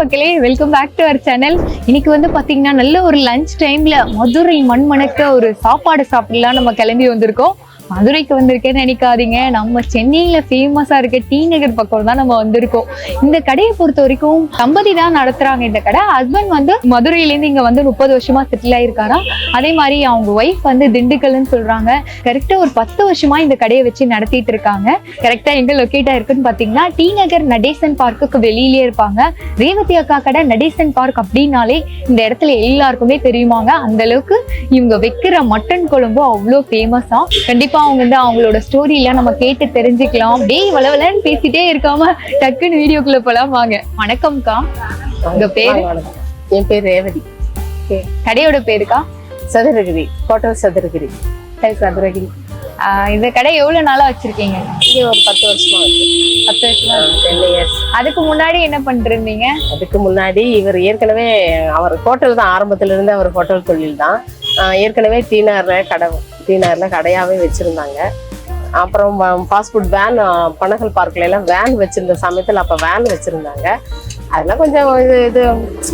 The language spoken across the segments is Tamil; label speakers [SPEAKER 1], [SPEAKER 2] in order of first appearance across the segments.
[SPEAKER 1] மக்களே, welcome back to our channel. இன்னைக்கு வந்து பாத்தீங்கன்னா நல்ல ஒரு லஞ்ச் டைம்ல மதுரை மண்மணக்க ஒரு சாப்பாடு சாப்பிடலாம் நம்ம கிளம்பி வந்திருக்கோம். மதுரைக்கு வந்திருக்கேன்னு நினைக்காதீங்க, நம்ம சென்னையில ஃபேமஸா இருக்க டி நகர் பக்கம் தான் நம்ம வந்திருக்கோம். இந்த கடையை பொறுத்த வரைக்கும் தம்பதி தான் நடத்துறாங்க இந்த கடை. ஹஸ்பண்ட் வந்து மதுரையிலேருந்து இங்க வந்து 30 வருஷமா செட்டில் ஆயிருக்காராம். அதே மாதிரி அவங்க ஒய்ஃப் வந்து திண்டுக்கல்னு சொல்றாங்க. கரெக்டா ஒரு 10 வருஷமா இந்த கடையை வச்சு நடத்திட்டு இருக்காங்க. கரெக்டா எங்க லொக்கேட் ஆயிருக்குன்னு பாத்தீங்கன்னா டி நகர் நடேசன் பார்க்குக்கு வெளியிலேயே இருப்பாங்க. ரேவதி அக்கா கடை நடேசன் பார்க் அப்படின்னாலே இந்த இடத்துல எல்லாருக்குமே தெரியுமாங்க. அந்த அளவுக்கு இவங்க வைக்கிற மட்டன் குழம்பு அவ்வளோ ஃபேமஸா. கண்டிப்பா அவங்க வந்து அவங்களோட ஸ்டோரியில நம்ம கேட்டு தெரிஞ்சுக்கலாம். அப்படியே வளவலன்னு பேசிட்டே இருக்காம டக்குன்னு வீடியோக்குள்ள போலாம் வாங்க. வணக்கம்க்கா, உங்க பேரு?
[SPEAKER 2] என் பேர் ரேவதி.
[SPEAKER 1] கடையோட பேருக்கா?
[SPEAKER 2] சதுரகிரி, ஹோட்டல் சதுரகிரி. சதுரகிரி.
[SPEAKER 1] இந்த கடை எவ்வளவு நாளா வச்சிருக்கீங்க?
[SPEAKER 2] இங்கே ஒரு 10 வருஷமா இருக்கு.
[SPEAKER 1] 10 வருஷமா?
[SPEAKER 2] 10 இயர்ஸ்.
[SPEAKER 1] அதுக்கு முன்னாடி என்ன பண்ணிருந்தீங்க?
[SPEAKER 2] அதுக்கு முன்னாடி இவர் ஏற்கனவே அவர் ஹோட்டல் தான், ஆரம்பத்துல இருந்து அவர் ஹோட்டல் தொழில் தான். ஏற்கனவே டீனர்ல கடையாவே வச்சிருந்தாங்க. அப்புறம் ஃபாஸ்ட் ஃபுட் வேன், பனகல் பார்க்ல எல்லாம் வேன் வச்சிருந்த சமயத்தில் அப்போ வேன் வச்சிருந்தாங்க. அதெல்லாம் கொஞ்சம் இது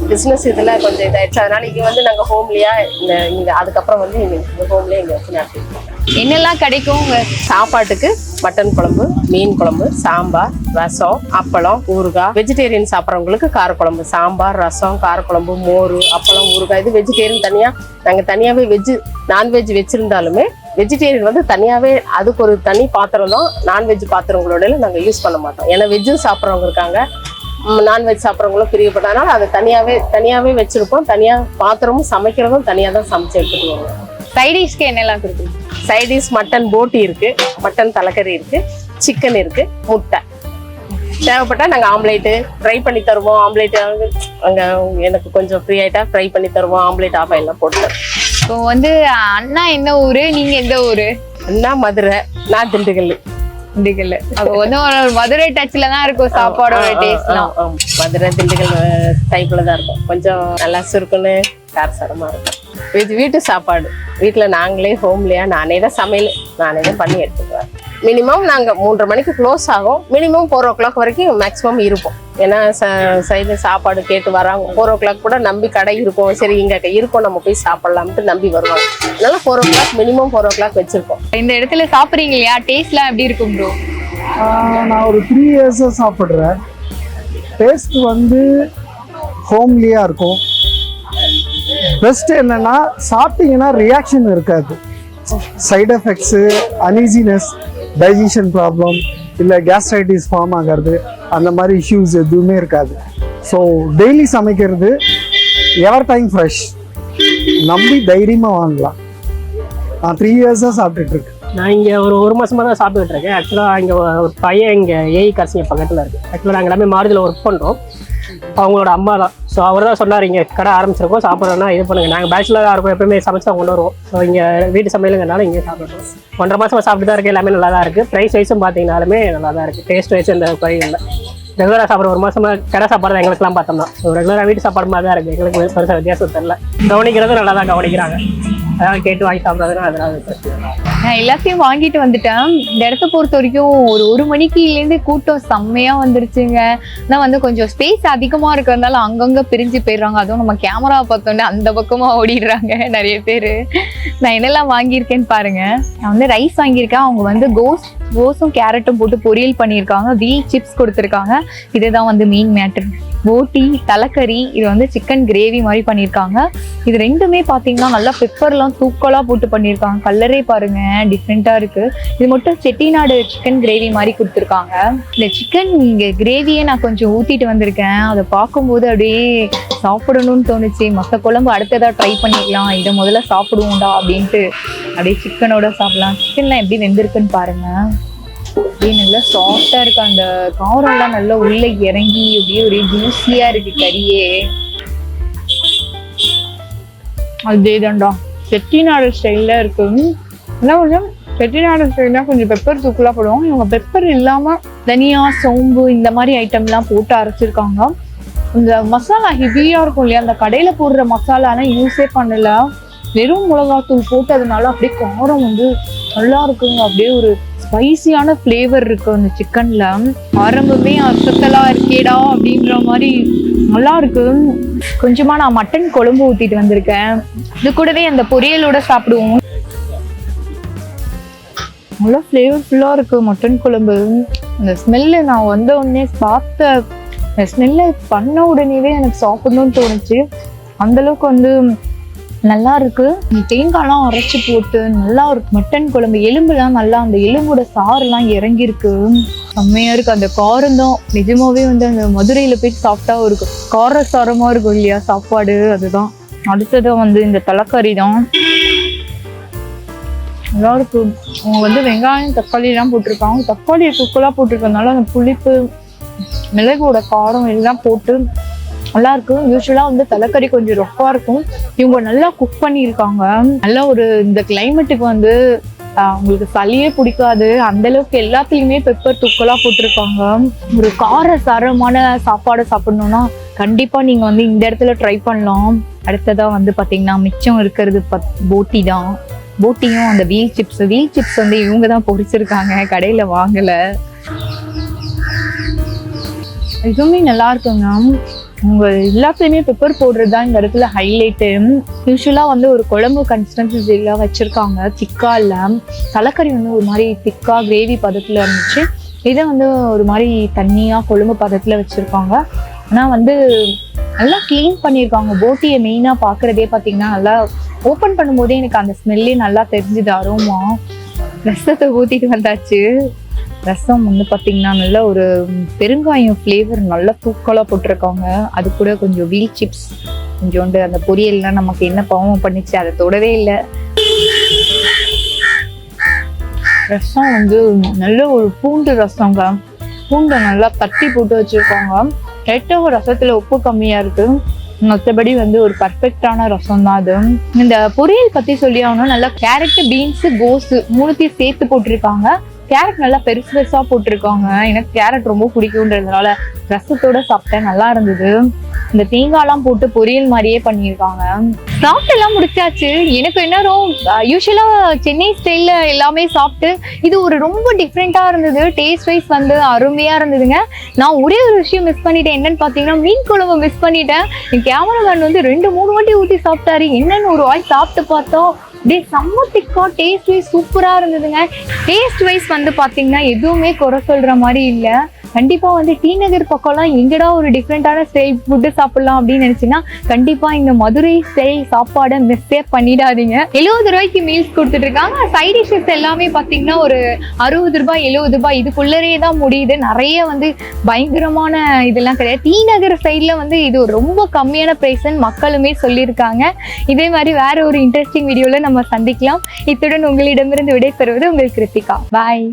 [SPEAKER 2] பிஸ்னஸ் இதில் கொஞ்சம் இதாயிடுச்சு. அதனால இங்கே வந்து நாங்கள் ஹோம்லியா இங்கே அதுக்கப்புறம் வந்து இந்த ஹோம்லியா இங்கே வச்சு நடத்திருக்கோம்.
[SPEAKER 1] என்னெல்லாம் கிடைக்கும்
[SPEAKER 2] சாப்பாட்டுக்கு? மட்டன் குழம்பு, மீன் குழம்பு, சாம்பார், ரசம், அப்பளம், ஊறுகாய். வெஜிடேரியன் சாப்பிட்றவங்களுக்கு காரக்குழம்பு, சாம்பார், ரசம், காரக்குழம்பு, மோர், அப்பளம், ஊறுகாய். இது வெஜிடேரியன் தனியாக. நாங்கள் தனியாகவே நான்வெஜ் வச்சிருந்தாலுமே வெஜிடேரியன் வந்து தனியாகவே அதுக்கு ஒரு தனி பாத்திரம் தான். நான்வெஜ் பாத்திரங்களோட நாங்கள் யூஸ் பண்ண மாட்டோம். ஏன்னா வெஜ்ஜும் சாப்பிட்றவங்க இருக்காங்க, நான்வெஜ் சாப்பிட்றவங்களும் பிரியப்பட்டதுனால அதை தனியாகவே வச்சிருப்போம். தனியாக பாத்திரமும் சமைக்கிறதும் தனியாக தான் சமைச்சு எடுத்துட்டு வருவோம்.
[SPEAKER 1] சைடிஷ்க்கு என்னெல்லாம் கொடுக்குறீங்க?
[SPEAKER 2] சைடிஷ் மட்டன் போட்டி இருக்கு, மட்டன் தலைக்கறி இருக்கு, சிக்கன் இருக்கு, முட்டை. தேவைப்பட்டா நாங்கள் ஆம்லேட்டு ஃப்ரை பண்ணி தருவோம். ஆம்லேட் அங்கே எனக்கு கொஞ்சம் ஃப்ரீ ஆகிட்டா ஃப்ரை பண்ணி தருவோம். ஆம்லேட் ஆஃப் எல்லாம் போட்டு தருவோம்.
[SPEAKER 1] இப்போ வந்து அண்ணா என்ன ஊரு, நீங்க எந்த ஊரு?
[SPEAKER 2] அண்ணா மதுரை, நான் திண்டுக்கல்.
[SPEAKER 1] அப்போ வந்து ஒரு மதுரை டச்ல தான் இருக்கும் சாப்பாடோட டேஸ்ட்லாம்.
[SPEAKER 2] மதுரை திண்டுக்கல் டைப்ல தான் இருக்கும். கொஞ்சம் நல்லா சுருக்குன்னு காரசாரமா இருக்கும். வீட்டு சாப்பாடு வீட்டில் நாங்களே ஹோம்லியா நானே தான் சமையல் நானே தான் பண்ணி எடுத்துக்குவேன். மினிமம் நாங்கள் 3:30 மணிக்கு க்ளோஸ் ஆகும். மினிமம் 4 o'clock வரைக்கும் மேக்ஸிமம் இருப்போம். ஏன்னா சைடு சாப்பாடு கேட்டு வராங்க. 4 o'clock கூட நம்பி கடை இருக்கும், சரி இங்கே இருக்கும் நம்ம போய் சாப்பிடலாம்ட்டு நம்பி வருவாங்க. அதனால 4 o'clock மினிமம் 4 o'clock வச்சிருக்கோம்.
[SPEAKER 1] இந்த இடத்துல சாப்பிட்றீங்க இல்லையா, டேஸ்ட்லாம் எப்படி இருக்கும் ப்ரோ?
[SPEAKER 3] நான் ஒரு 3 இயர்ஸாக சாப்பிட்றேன். டேஸ்ட் வந்து ஹோம்லியாக இருக்கும். பெஸ்ட் என்னன்னா சாப்பிட்டீங்கன்னா ரியாக்ஷன் இருக்காது. Side effects, uneasiness, digestion problem, இல்லை கேஸ்ட்ரைட்டிஸ் ஃபார்ம் ஆகிறது, அந்த மாதிரி இஷ்யூஸ் எதுவுமே இருக்காது. ஸோ டெய்லி சமைக்கிறது எவர் டைம் ஃப்ரெஷ், நம்பி தைரியமாக வாங்கலாம். நான் 3 இயர்ஸாக சாப்பிட்டுட்ருக்கேன்.
[SPEAKER 4] நான் இங்கே ஒரு மாதமாக தான் சாப்பிட்டுட்டு இருக்கேன். ஆக்சுவலாக இங்கே ஒரு பையன் இங்கே ஏஐ கரசிங்க பக்கத்தில் இருக்குது. ஆக்சுவலாக நாங்கள் எல்லாமே மாறுதில் ஒர்க் பண்ணுறோம். அவங்களோட அம்மா தான். ஸோ அவர் தான் சொன்னார் இங்கே கடை ஆரம்பிச்சிருக்கோம், சாப்பிட்றோன்னா இது பண்ணுங்கள். நாங்கள் பேச்சுலராக இருக்கும், எப்பவுமே சமைச்சு தான் கொண்டு வருவோம். ஸோ இங்கே வீட்டு சமையலுங்கிறனால இங்கே சாப்பிட்றோம். 1.5 மாதமாக சாப்பிட்டு தான் இருக்குது. எல்லாமே நல்லா தான் இருக்குது. ப்ரைஸ் வைஸும் பார்த்தீங்கன்னாலுமே நல்லா தான் இருக்குது. டேஸ்ட் வைஸ் எந்த குறையும் இல்லை. ரெகுலராக சாப்பிட்ற 1 மாதமாக கடை சாப்பாடு எங்களுக்குலாம் பார்த்தோம்னா ரெகுலராக வீட்டு சாப்பாடு மாதிரி தான் இருக்குது. எங்களுக்கு பெருசாக வித்தியாசம் தெரியல. கவனிக்கிறது நல்லா தான் கவனிக்கிறாங்க. அதாவது கேட்டு வாங்கி சாப்பிட்றதுனா அதனால பிரச்சனை.
[SPEAKER 1] நான் எல்லாத்தையும் வாங்கிட்டு வந்துட்டேன். இந்த இடத்த பொறுத்த வரைக்கும் ஒரு 1 மணிக்குலேருந்து கூட்டம் செம்மையா வந்துருச்சுங்க. ஆனால் வந்து கொஞ்சம் ஸ்பேஸ் அதிகமாக இருக்கிறதுனால அங்கங்கே பிரிஞ்சு போயிடுறாங்க. அதுவும் நம்ம கேமரா பார்த்தோன்னே அந்த பக்கமாக ஓடிடுறாங்க நிறைய பேர். நான் என்னெல்லாம் வாங்கியிருக்கேன்னு பாருங்க. நான் வந்து ரைஸ் வாங்கியிருக்கேன். அவங்க வந்து கோஸும் கேரட்டும் போட்டு பொரியல் பண்ணியிருக்காங்க. வீல் சிப்ஸ் கொடுத்துருக்காங்க. இதுதான் வந்து மெயின் மேட்டர். போட்டி, தலைக்கறி, இது வந்து சிக்கன் கிரேவி மாதிரி பண்ணியிருக்காங்க. இது ரெண்டுமே பார்த்தீங்கன்னா நல்லா பெப்பர்லாம் தூக்கலாக போட்டு பண்ணியிருக்காங்க. கலரே பாருங்க டிஃப்ரெண்ட்டாக இருக்குது. இது மட்டும் செட்டிநாடு சிக்கன் கிரேவி மாதிரி கொடுத்துருக்காங்க. இந்த சிக்கன் கிரேவியை நான் கொஞ்சம் ஊற்றிட்டு வந்திருக்கேன். அதை பார்க்கும்போது அப்படியே சாப்பிடணும்னு தோணுச்சு. மற்ற குழம்பு அடுத்ததாக ட்ரை பண்ணிக்கலாம், இதை முதல்ல சாப்பிடுவோம்டா அப்படின்ட்டு அப்படியே சிக்கனோட சாப்பிடலாம். சிக்கன்லாம் எப்படி வெந்திருக்குன்னு பாருங்க. அப்படியே நல்லா சாஃப்டா இருக்கு. அந்த காரம்லாம் நல்லா உள்ள இறங்கி அப்படியே ஒரே ஜூஸியா இருக்கு கறியே. அதேதான்டா செட்டிநாடு ஸ்டைல்ல இருக்கு. என்ன கொஞ்சம் செட்டிநாடு ஸ்டைல்னா கொஞ்சம் பெப்பர் தூக்கலா போடுவோம். இவங்க பெப்பர் இல்லாம தனியா, சோம்பு இந்த மாதிரி ஐட்டம்லாம் போட்டு அரைச்சிருக்காங்க. இந்த மசாலா ஹெவியா இருக்கும் இல்லையா, அந்த கடையில போடுற மசாலானா யூஸே பண்ணல. வெறும் மிளகாத்தூள் போட்டதுனால அப்படியே காரம் வந்து நல்லா இருக்குங்க. அப்படியே ஒரு ஸ்பைசியான ஃப்ளேவர் இருக்கு அந்த சிக்கன்ல. ஆரம்பமே அசத்தலா இருக்கேடா அப்படின்ற மாதிரி நல்லா இருக்கு. கொஞ்சமா நான் மட்டன் குழம்பு ஊத்திட்டு வந்திருக்கேன். இது கூடவே அந்த பொரியலோட சாப்பிடுவோம். நல்லா ஃப்ளேவர்ஃபுல்லா இருக்கு மட்டன் குழம்பு. அந்த ஸ்மெல்லு நான் வந்த உடனே பார்த்த ஸ்மெல்ல பண்ண உடனேவே எனக்கு சாப்பிடணும்னு தோணுச்சு. அந்த அளவுக்கு வந்து நல்லா இருக்கு. தேங்காய்லாம் அரைச்சி போட்டு நல்லா இருக்கு மட்டன் குழம்பு. எலும்புலாம் நல்லா அந்த எலும்போட சாறுலாம் இறங்கியிருக்கு. செம்மையா இருக்கு. அந்த காரம் தான் நிஜமாவே வந்து அந்த மதுரையில போய் சாப்பிட்டா இருக்கும் காரசாரமா இருக்கும் இல்லையா சாப்பாடு. அதுதான். அடுத்ததான் வந்து இந்த தலைக்கறி தான் நல்லா இருக்கு. அவங்க வந்து வெங்காயம் தக்காளி எல்லாம் போட்டிருக்காங்க. தக்காளி தூக்கலா போட்டிருக்கனால அந்த புளிப்பு மிளகோட காரம் எல்லாம் போட்டு நல்லா இருக்கு. யூஸ்வலா வந்து தலைக்கறி கொஞ்சம் ரொப்பா இருக்கும். இவங்க நல்லா குக் பண்ணியிருக்காங்க. நல்லா ஒரு இந்த கிளைமேட்டுக்கு வந்து உங்களுக்கு சளியே பிடிக்காது அந்த அளவுக்கு எல்லாத்துலயுமே பெப்பர் தூக்கலா போட்டிருக்காங்க. ஒரு காரசாரமான சாப்பாடு சாப்பிடணும்னா கண்டிப்பா நீங்க வந்து இந்த இடத்துல ட்ரை பண்ணலாம். அடுத்ததா வந்து பாத்தீங்கன்னா மிச்சம் இருக்கிறது போட்டி தான். போட்டியும் அந்த வீல் சிப்ஸ் வந்து இவங்க தான் பொரிச்சிருக்காங்க, கடையில வாங்கல. இதுவுமே நல்லா இருக்குங்க. உங்க எல்லாத்துலயுமே பெப்பர் போடுறது தான் இந்த இடத்துல ஹைலைட்டு. யூஸ்வலா வந்து ஒரு குழம்பு கன்சிஸ்டன்சில வச்சிருக்காங்க, திக்கா இல்ல. தலைக்கறி வந்து ஒரு மாதிரி திக்கா கிரேவி பதத்துல இருந்துச்சு. இதை வந்து ஒரு மாதிரி தண்ணியா கொழும்பு பதத்துல வச்சிருக்காங்க. ஆனா வந்து நல்லா கிளீன் பண்ணியிருக்காங்க. போட்டியை மெயினா பாக்குறதே பாத்தீங்கன்னா நல்லா ஓப்பன் பண்ணும்போதே எனக்கு அந்த ஸ்மெல்லே நல்லா தெரிஞ்சுது. அரோமா. ரசத்தை ஊத்திட்டு வந்தாச்சு. ரசம் வந்து பார்த்தீங்கன்னா நல்ல ஒரு பெருங்காயம் ஃப்ளேவர் நல்லா தூக்கலாக போட்டிருக்காங்க. அது கூட கொஞ்சம் வீல் சிப்ஸ் கொஞ்சோண்டு அந்த பொரியல்லாம் நமக்கு என்ன பாவம் பண்ணிச்சு அதை தொடவே இல்லை. ரசம் வந்து நல்ல ஒரு பூண்டு ரசங்க. பூண்டை நல்லா தட்டி போட்டு வச்சிருக்காங்க. லைட்டாக ரசத்துல உப்பு கம்மியா இருக்கு. மற்றபடி வந்து ஒரு பர்ஃபெக்டான ரசம் தான் அது. இந்த பொரியல் பத்தி சொல்லி ஆகணும். நல்லா கேரட், பீன்ஸ், கோஸு மூணுத்தையும் சேர்த்து போட்டிருக்காங்க. கேரட் நல்லா பெருசா போட்டிருக்காங்க. எனக்கு கேரட் ரொம்ப பிடிக்கும்ன்றதுனால ரசத்தோட சாப்பிட்டேன், நல்லா இருந்தது. இந்த தேங்காய்லாம் போட்டு பொரியல் மாதிரியே பண்ணியிருக்காங்க. சாப்பிட்டெல்லாம் முடிச்சாச்சு. எனக்கு என்ன யூஸ்வலா சென்னை ஸ்டைல்ல எல்லாமே சாப்பிட்டு இது ஒரு ரொம்ப டிஃப்ரெண்டா இருந்தது. டேஸ்ட் வைஸ் வந்து அருமையா இருந்ததுங்க. நான் ஒரே ஒரு விஷயம் மிஸ் பண்ணிட்டேன். என்னன்னு பாத்தீங்கன்னா மீன் குழம்பு மிஸ் பண்ணிட்டேன். என் கேமராமேன் வந்து 2-3 வாட்டி ஊற்றி சாப்பிட்டாரு. என்னன்னு ஒரு வாய் சாப்பிட்டு பார்த்தோம். அப்படியே செம்ம திக்கா டேஸ்ட் வைஸ் சூப்பரா இருந்ததுங்க. டேஸ்ட் வைஸ் வந்து பாத்தீங்கன்னா எதுவுமே குறை சொல்ற மாதிரி இல்லை. கண்டிப்பா வந்து டி நகர் பக்கம்லாம் எங்கடா ஒரு டிஃப்ரெண்டான ஸ்டைல் ஃபுட்டு சாப்பிடலாம் அப்படின்னு நினைச்சீங்கன்னா கண்டிப்பா இந்த மதுரை ஸ்டைல் சாப்பாடை மிஸ்ஸே பண்ணிடாதீங்க. 70 ரூபாய்க்கு மீல்ஸ் கொடுத்துட்டு இருக்காங்க. சைட் டிஷஸ் எல்லாமே பாத்தீங்கன்னா ஒரு 60 ரூபாய் 70 ரூபாய் இதுக்குள்ளரே தான் முடியுது. நிறைய வந்து பயங்கரமான இதெல்லாம் கிடையாது. டி நகர் சைட்ல வந்து இது ரொம்ப கம்மியான பிரைஸ்ன்னு மக்களுமே சொல்லியிருக்காங்க. இதே மாதிரி வேற ஒரு இன்ட்ரெஸ்டிங் வீடியோல நம்ம சந்திக்கலாம். இத்துடன் உங்களிடமிருந்து விடைபெறுவது உங்கள் கிருத்திகா. பாய்.